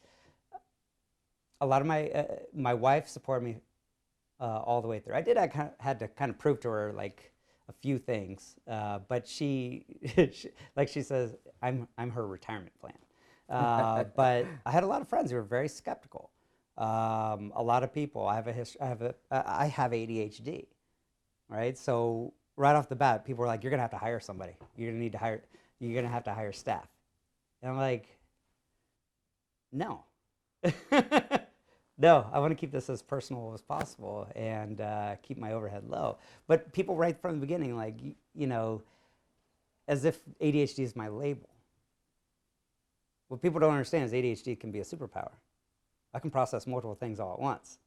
a lot of my wife supported me all the way through. I had to kind of prove to her like a few things, but she like she says, I'm her retirement plan. But I had a lot of friends who were very skeptical. A lot of people. I have ADHD, right? So right off the bat, people were like, "You're gonna have to hire somebody. You're gonna have to hire staff." And I'm like, "No, no. I want to keep this as personal as possible and keep my overhead low." But people right from the beginning, like as if ADHD is my label. What people don't understand is ADHD can be a superpower. I can process multiple things all at once.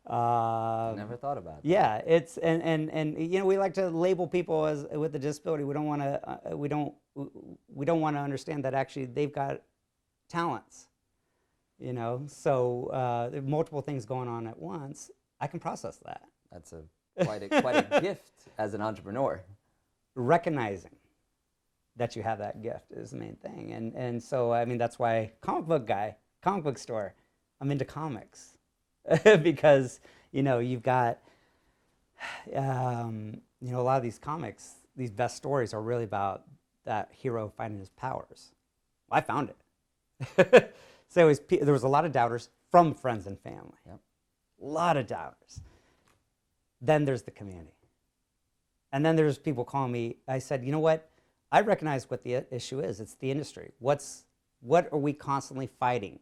I never thought about that. Yeah, it's and we like to label people as with a disability. We don't want to understand that actually they've got talents. So there are multiple things going on at once. I can process that. That's quite a gift as an entrepreneur. Recognizing that you have that gift is the main thing. And so, I mean, that's why comic book store, I'm into comics. Because, you've got, a lot of these comics, these best stories are really about that hero finding his powers. I found it. So there was a lot of doubters from friends and family. Yep. A lot of doubters. Then there's the community. And then there's people calling me. I said, you know what? I recognize what the issue is. It's the industry. What are we constantly fighting?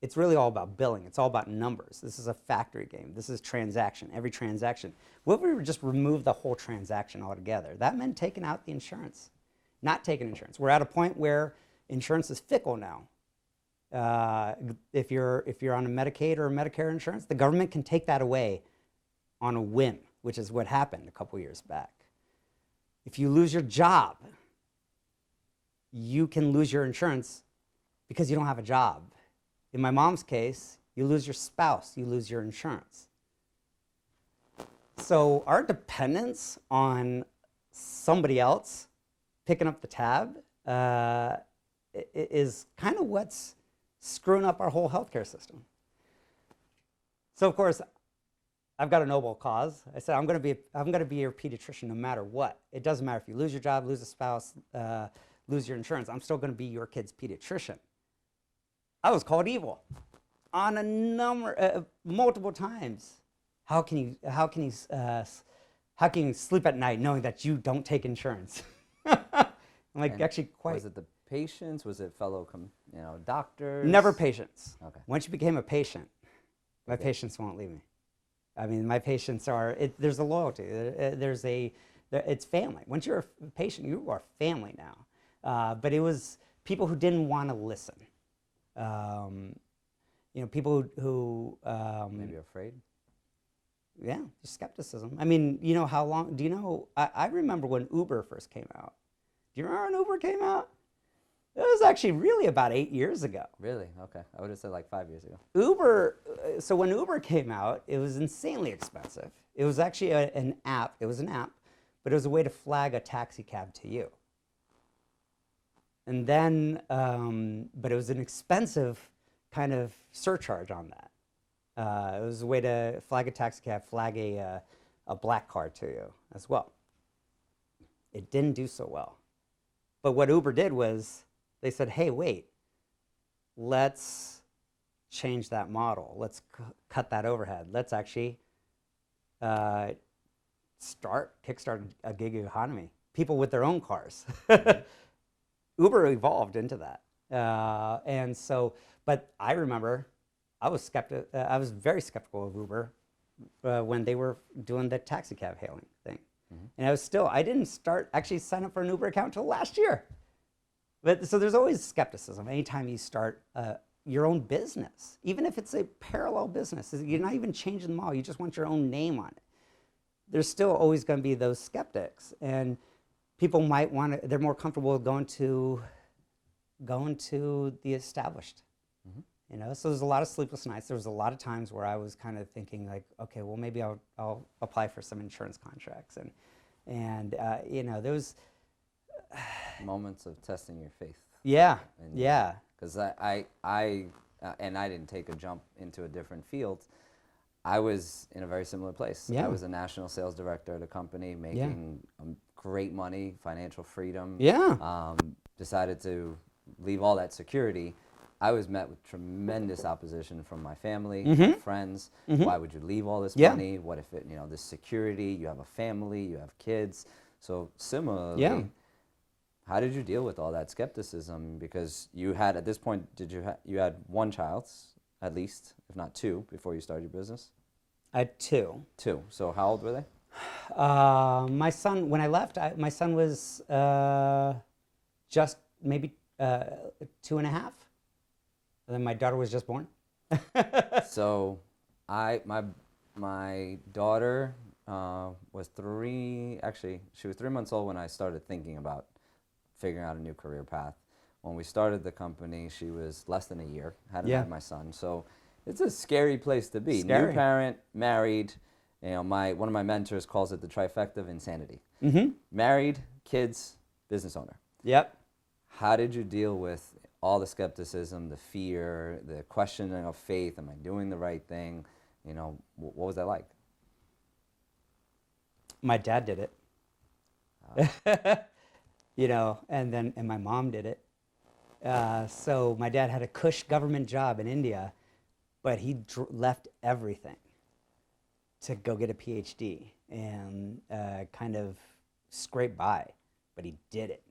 It's really all about billing. It's all about numbers. This is a factory game. This is transaction, every transaction. What if we would just remove the whole transaction altogether? That meant taking out the insurance, not taking insurance. We're at a point where insurance is fickle now. If you're on a Medicaid or a Medicare insurance, the government can take that away on a whim, which is what happened a couple years back. If you lose your job, you can lose your insurance because you don't have a job. In my mom's case, you lose your spouse, you lose your insurance. So our dependence on somebody else picking up the tab is kind of what's screwing up our whole healthcare system. So of course, I've got a noble cause. I said I'm going to be your pediatrician no matter what. It doesn't matter if you lose your job, lose a spouse, lose your insurance. I'm still going to be your kid's pediatrician. I was called evil. on a number, multiple times. How can you sleep at night knowing that you don't take insurance? I'm like, And actually, quite. was it the patients? Was it fellow, doctors? Never patients. Okay. Once you became a patient, my Okay. patients won't leave me. I mean, my patients are, there's a loyalty. It's family. Once you're a patient, you are family now. But it was people who didn't want to listen. People who Maybe afraid? yeah, skepticism. I mean, you know how long, do you know, I remember when Uber first came out. Do you remember when Uber came out? It was actually really about 8 years ago. Really? Okay. I would have said like 5 years ago. So when Uber came out, it was insanely expensive. It was actually an app. It was an app, but it was a way to flag a taxi cab to you. And then, but it was an expensive kind of surcharge on that. It was a way to flag a taxi cab, flag a black car to you as well. It didn't do so well. But what Uber did was they said, hey, wait, let's change that model. Let's cut that overhead. Let's actually kickstart a gig economy. People with their own cars. Uber evolved into that. And so, but I remember I was very skeptical of Uber when they were doing the taxi cab hailing thing. And I didn't sign up for an Uber account until last year. But so there's always skepticism anytime you start your own business, even if it's a parallel business. You're not even changing the model, you just want your own name on it. There's still always going to be those skeptics, and people might they're more comfortable going to the established. So there's a lot of sleepless nights. There was a lot of times where I was kind of thinking like, okay, well maybe I'll apply for some insurance contracts, and there was Moments of testing your faith. yeah, And, yeah, Because I didn't take a jump into a different field. I was in a very similar place. Yeah. I was a national sales director at a company making great money, financial freedom. yeah, Decided to leave all that security. I was met with tremendous opposition from my family, my friends. Why would you leave all this money? What if this security, you have a family, you have kids. So similarly, how did you deal with all that skepticism? Because you had, at this point, you had one child, at least, if not two, before you started your business? I had two. Two. So how old were they? My son, when I left, my son was just maybe 2.5. And then my daughter was just born. So my daughter was 3, actually, she was 3 months old when I started thinking about figuring out a new career path. When we started the company, she was less than a year, hadn't had my son. So it's a scary place to be. Scary. New parent, married. One of my mentors calls it the trifecta of insanity. Married, kids, business owner. Yep. How did you deal with all the skepticism, the fear, the questioning of faith? Am I doing the right thing? What was that like? My dad did it. And my mom did it. So my dad had a cush government job in India, but he left everything to go get a PhD and kind of scrape by, but he did it.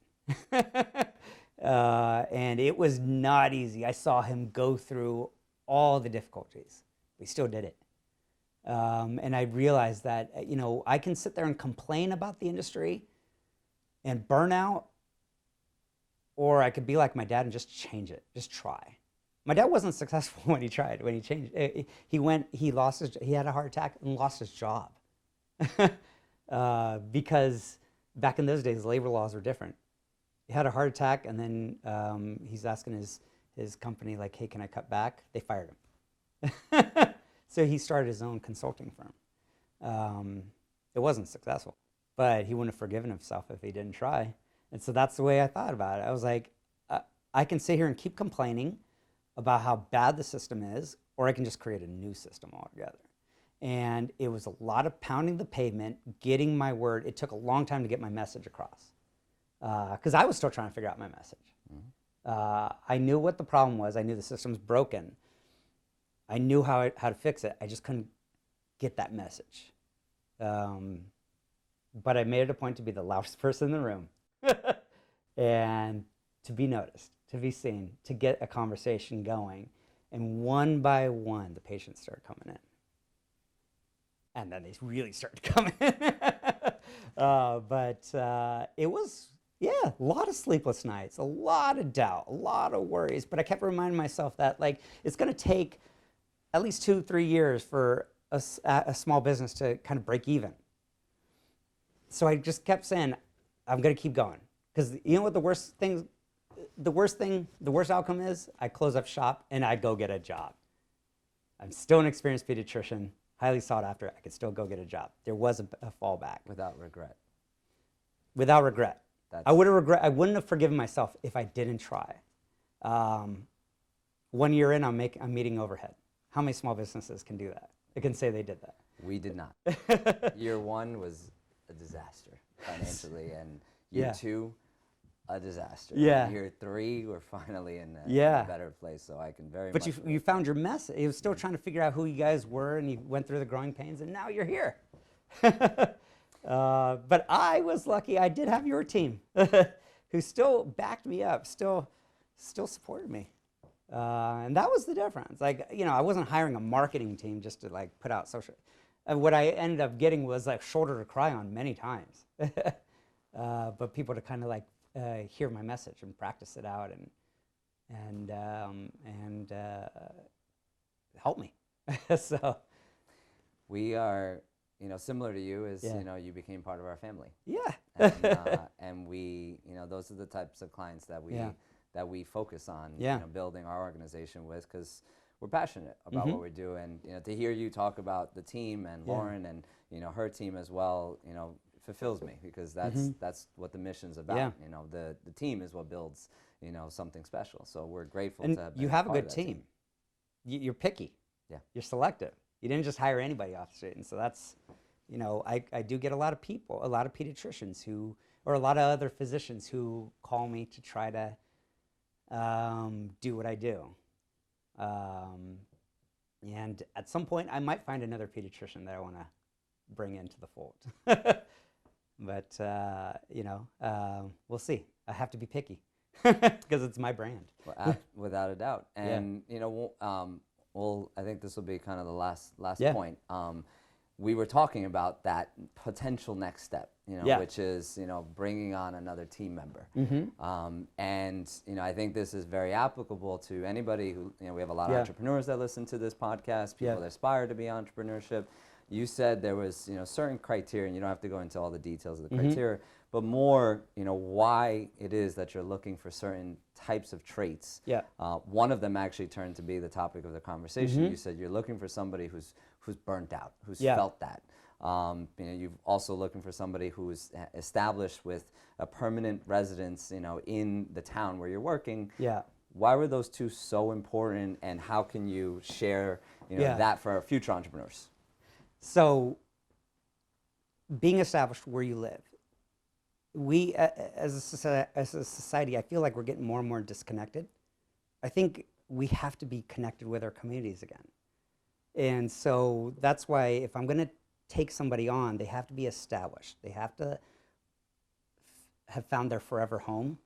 And it was not easy. I saw him go through all the difficulties, but he still did it. And I realized that, I can sit there and complain about the industry and burn out, or I could be like my dad and just change it, just try. My dad wasn't successful when he changed. He had a heart attack and lost his job. Because back in those days, labor laws were different. He had a heart attack, and then he's asking his company, like, hey, can I cut back? They fired him. So he started his own consulting firm. It wasn't successful, but he wouldn't have forgiven himself if he didn't try. And so that's the way I thought about it. I was like, I can sit here and keep complaining about how bad the system is, or I can just create a new system altogether. And it was a lot of pounding the pavement, getting my word. It took a long time to get my message across, because I was still trying to figure out my message. I knew what the problem was. I knew the system's broken. I knew how to fix it. I just couldn't get that message. But I made it a point to be the loudest person in the room and to be noticed, to be seen, to get a conversation going. And one by one, the patients started coming in. And then they really started coming in. But it was, a lot of sleepless nights, a lot of doubt, a lot of worries. But I kept reminding myself that, like, it's going to take at least 2-3 years for a small business to kind of break even. So I just kept saying, I'm going to keep going. Because you know what the worst outcome is? I close up shop and I go get a job. I'm still an experienced pediatrician, highly sought after. I could still go get a job. There was a fallback. Without regret. Without regret. I wouldn't have forgiven myself if I didn't try. 1 year in, I'm meeting overhead. How many small businesses can do that? I can say they did that. We did not. Year 1 was a disaster financially, and year 2, a disaster. Yeah. Year 3, we're finally in a better place, so I can very much. But you found your mess. You were still trying to figure out who you guys were, and you went through the growing pains, and now you're here. But I was lucky. I did have your team who still backed me up, still supported me. And that was the difference. Like, I wasn't hiring a marketing team just to like put out social. What I ended up getting was like shoulder to cry on many times. But people to kind of like hear my message and practice it out and help me. So we are, similar to you is, you became part of our family. Yeah. And we, those are the types of clients that we, Yeah. that we focus on, Yeah. Building our organization with, because we're passionate about what we do. And, to hear you talk about the team and Lauren and, her team as well, fulfills me, because that's what the mission's about. Yeah. The team is what builds, something special. So we're grateful And to have you have a good team. You're picky. Yeah. You're selective. You didn't just hire anybody off the street. And so that's, I do get a lot of people, a lot of pediatricians or a lot of other physicians who call me to try to do what I do. And at some point, I might find another pediatrician that I want to bring into the fold. But, we'll see. I have to be picky because it's my brand. Without a doubt. And, I think this will be kind of the last point. We were talking about that potential next step, which is, bringing on another team member. And, I think this is very applicable to anybody who, we have a lot of entrepreneurs that listen to this podcast, people that aspire to be entrepreneurship. You said there was, certain criteria, and you don't have to go into all the details of the criteria, but more, why it is that you're looking for certain types of traits. Yeah. One of them actually turned to be the topic of the conversation. You said you're looking for somebody who's burnt out, who's felt that. You're also looking for somebody who is established with a permanent residence, in the town where you're working. Yeah. Why were those two so important, and how can you share, that for our future entrepreneurs? So, being established where you live, we as a society, I feel like we're getting more and more disconnected. I think we have to be connected with our communities again. And so that's why if I'm going to take somebody on, they have to be established. They have to have found their forever home.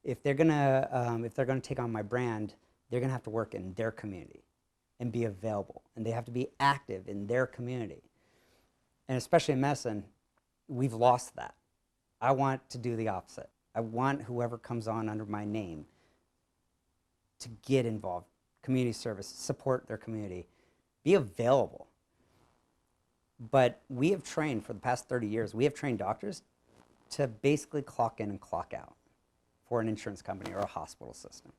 If they're going to take on my brand, they're going to have to work in their community and be available, and they have to be active in their community. And especially in medicine, we've lost that. I want to do the opposite. I want whoever comes on under my name to get involved, community service, support their community, be available. But we have trained for the past 30 years, we have trained doctors to basically clock in and clock out for an insurance company or a hospital system.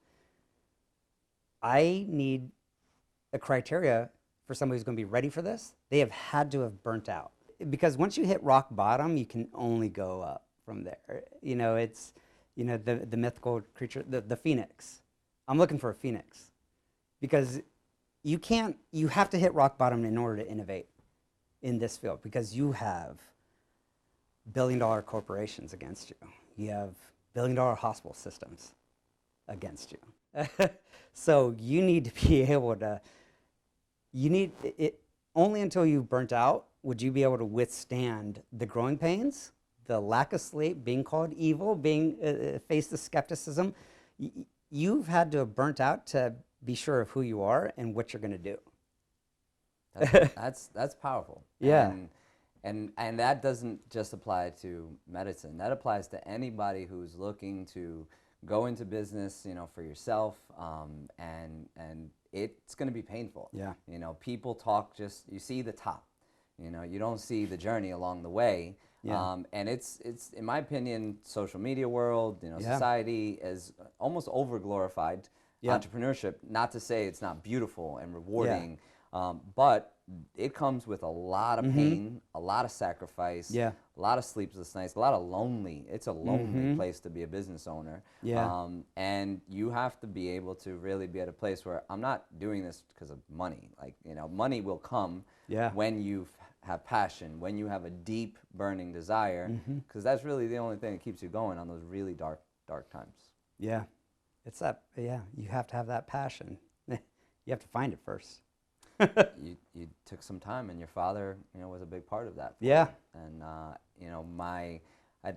I need a criteria for somebody who's going to be ready for this. They have had to have burnt out. Because once you hit rock bottom, you can only go up from there. It's, the mythical creature, the phoenix. I'm looking for a phoenix. Because you have to hit rock bottom in order to innovate in this field, because you have billion-dollar corporations against you. You have billion-dollar hospital systems against you. So you need to be able to you need it only until you've burnt out would you be able to withstand the growing pains, the lack of sleep, being called evil, being face the skepticism. You've had to have burnt out to be sure of who you are and what you're going to do. That's powerful. Yeah. And that doesn't just apply to medicine. That applies to anybody who's looking to go into business, for yourself, and it's going to be painful. Yeah. People talk you see the top, you don't see the journey along the way. Yeah. And it's in my opinion, social media world, society is almost over glorified entrepreneurship. Not to say it's not beautiful and rewarding, but it comes with a lot of pain, a lot of sacrifice, a lot of sleepless nights, a lot of lonely. It's a lonely place to be a business owner. And you have to be able to really be at a place where I'm not doing this because of money. Money will come when you have passion, when you have a deep burning desire, because that's really the only thing that keeps you going on those really dark times. Yeah. It's that, you have to have that passion. You have to find it first. You took some time, and your father, was a big part of that. Yeah. And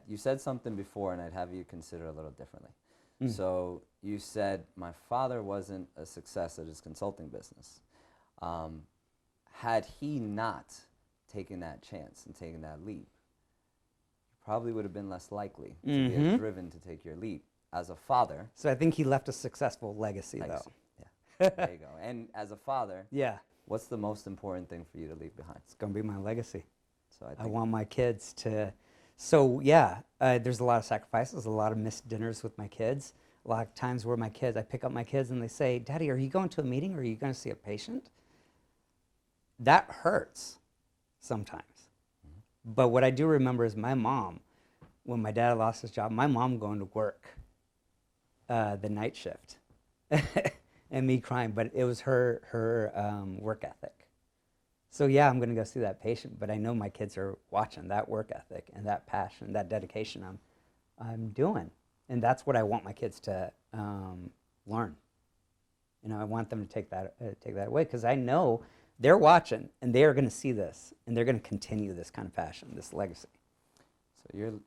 you said something before, and I'd have you consider a little differently. So you said my father wasn't a success at his consulting business. Had he not taken that chance and taken that leap, you probably would have been less likely to be as driven to take your leap as a father. So I think he left a successful legacy. Though. Yeah. There you go. And as a father, what's the most important thing for you to leave behind? It's going to be my legacy. So I want my kids to. So there's a lot of sacrifices, a lot of missed dinners with my kids. A lot of times where I pick up my kids and they say, "Daddy, are you going to a meeting or are you going to see a patient?" That hurts sometimes. But what I do remember is my mom, when my dad lost his job, my mom going to work the night shift. And me crying, but it was her work ethic. So I'm going to go see that patient, but I know my kids are watching that work ethic and that passion, that dedication I'm doing, and that's what I want my kids to learn. I want them to take that away, because I know they're watching and they are going to see this and they're going to continue this kind of passion, this legacy. So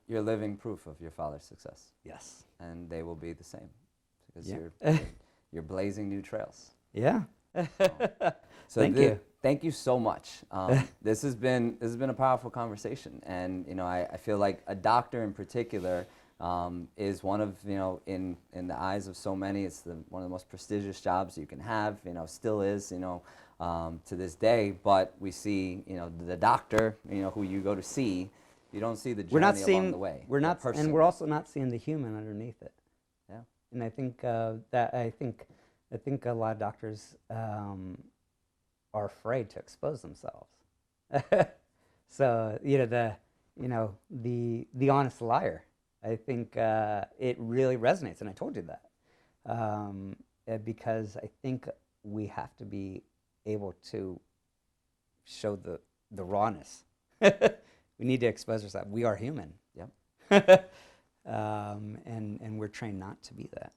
you're living proof of your father's success. Yes. And they will be the same, because you're blazing new trails. Yeah. So Thank you. Thank you so much. This has been a powerful conversation, and I feel like a doctor in particular is one of in the eyes of so many, it's one of the most prestigious jobs you can have. Still is to this day. But we see the doctor who you go to see. You don't see the journey along the way. We're not, and we're also not seeing the human underneath it. Yeah. And I think I think a lot of doctors are afraid to expose themselves. So the honest liar. I think it really resonates, and I told you that because I think we have to be able to show the rawness. We need to expose ourselves. We are human. Yep. And we're trained not to be that.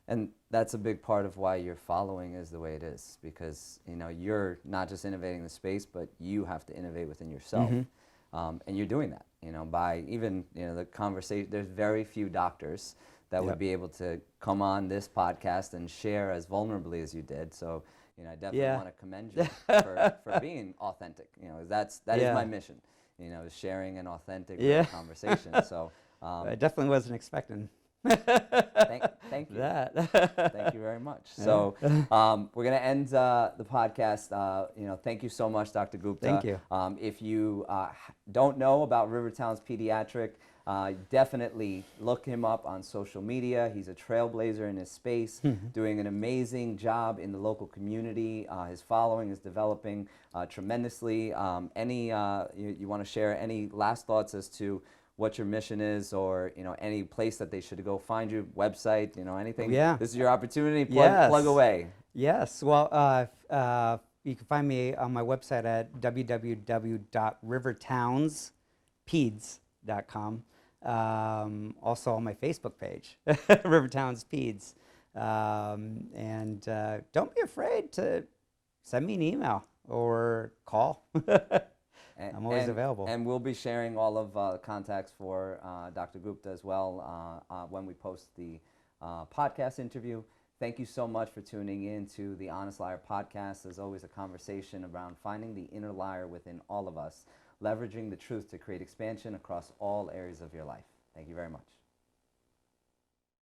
And that's a big part of why your following is the way it is, because you're not just innovating the space, but you have to innovate within yourself, and you're doing that. By even the conversation. There's very few doctors that would be able to come on this podcast and share as vulnerably as you did. So I definitely want to commend you for being authentic. That is my mission. Is sharing an authentic conversation. So I definitely wasn't expecting. Thank you. Thank you very much. So we're going to end the podcast. Thank you so much, Dr. Gupta. Thank you. If you don't know about Rivertowns Pediatric, definitely look him up on social media. He's a trailblazer in his space, doing an amazing job in the local community. His following is developing tremendously. You want to share any last thoughts as to what your mission is, or any place that they should go find you, website, anything? This is your optortunity. Plug away. Yes. Well, you can find me on my website at www.rivertownspeds.com. Also on my Facebook page, Rivertowns Peds. And don't be afraid to send me an email or call. I'm always available. And we'll be sharing all of contacts for Dr. Gupta as well when we post the podcast interview. Thank you so much for tuning in to the Honest Liar podcast. As always, a conversation around finding the inner liar within all of us, leveraging the truth to create expansion across all areas of your life. Thank you very much.